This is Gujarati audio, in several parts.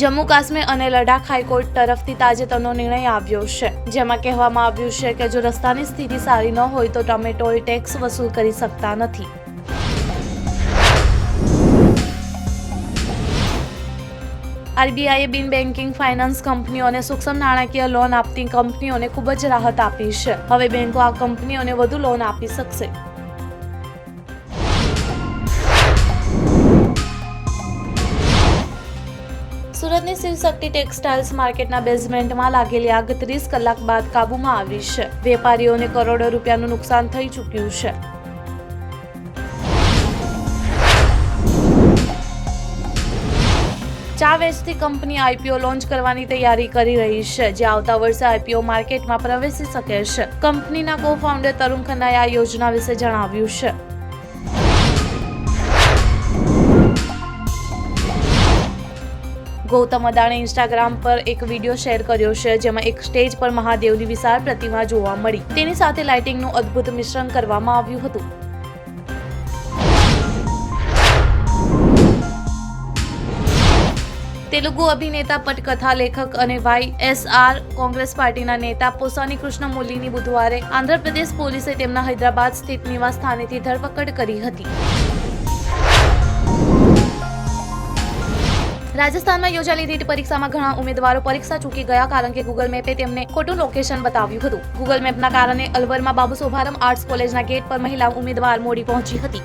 જમ્મુ કાશ્મીર અને લડાખ હાઈકોર્ટ તરફથી તાજેતરનો નિર્ણય આવ્યો છે, જેમાં કહેવામાં આવ્યું છે કે જો રસ્તાની સ્થિતિ સારી ન હોય તો તમે ટોલ ટેક્સ વસૂલ કરી શકતા નથી. આરબીઆઈએ બિન બેન્કિંગ ફાઇનાન્સ કંપનીઓ અને સૂક્ષ્મ નાણાકીય લોન આપતી કંપનીઓને ખૂબ જ રાહત આપી છે. હવે બેંકો આ કંપનીઓને વધુ લોન આપી શકશે. સુરતની શિવશક્તિ ટેક્સટાઇલ્સ માર્કેટના બેઝમેન્ટમાં લાગેલી આગ 30 કલાક બાદ કાબૂમાં આવી છે. વેપારીઓને કરોડો રૂપિયાનું નુકસાન થઈ ચૂક્યું છે. ચા વેચતી કંપની આઈપીઓ લોન્ચ કરવાની તૈયારી કરી રહી છે, જે આવતા વર્ષે આઈપીઓ માર્કેટમાં પ્રવેશી શકે છે. કંપનીના કો-ફાઉન્ડર તરુણ ખન્નાએ આ યોજના વિશે જણાવ્યું છે. ગૌતમ અદાણીએ ઇન્સ્ટાગ્રામ પર એક વિડીયો શેર કર્યો છે, જેમાં એક સ્ટેજ પર મહાદેવની વિશાળ પ્રતિમા જોવા મળી. તેની સાથે લાઇટિંગનું અદ્ભુત મિશ્રણ કરવામાં આવ્યું હતું. તેલુગુ અભિનેતા, પટકથા લેખક અને વાયએસઆર કોંગ્રેસ પાર્ટીના નેતા પોસાની કૃષ્ણમુરલીની બુધવારે આંધ્રપ્રદેશ પોલીસે તેમના હૈદરાબાદ સ્થિત નિવાસ સ્થાનેથી ધરપકડ કરી હતી. રાજસ્થાનમાં યોજાયેલી રીટ પરીક્ષામાં ઘણા ઉમેદવારો પરીક્ષા ચૂકી ગયા, કારણ કે ગૂગલ મેપે તેમને ખોટું લોકેશન બતાવ્યું હતું. ગૂગલ મેપના કારણે અલવરમાં બાબુ શોભારમ આર્ટ્સ કોલેજના ગેટ પર મહિલા ઉમેદવાર મોડી પહોંચી હતી.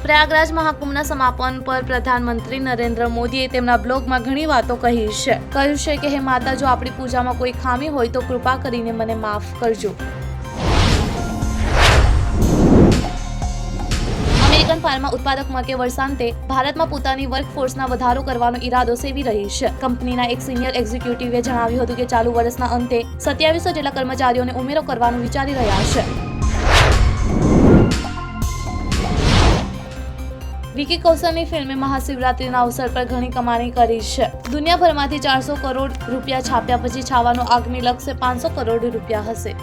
પ્રયાગરાજ મહાકુંભના સમાપન પર પ્રધાનમંત્રી નરેન્દ્ર મોદીએ તેમના બ્લોગમાં ઘણી વાતો કહી છે. કહ્યું છે કે હે માતા, જો આપણી પૂજામાં કોઈ ખામી હોય તો કૃપા કરીને મને માફ કરજો. અમેરિકન ફાર્મા ઉત્પાદક મર્કે વર્સાન્તે ભારતમાં પોતાની વર્કફોર્સના વધારો કરવાનો ઈરાદો સેવી રહી છે. કંપનીના એક સિનિયર એક્ઝિક્યુટિવે જણાવ્યું હતું કે ચાલુ વર્ષના અંતે 2700 જેટલા કર્મચારીઓને ઉમેરો કરવાનું વિચારી રહ્યા છે. વિકી કૌશલની ફિલ્મે મહાશિવરાત્રીના અવસર પર ઘણી કમાણી કરી છે. દુનિયાભરમાંથી 400 કરોડ રૂપિયા છાપ્યા પછી છાવાનો આગામી લક્ષ્ય 500 કરોડ રૂપિયા હશે.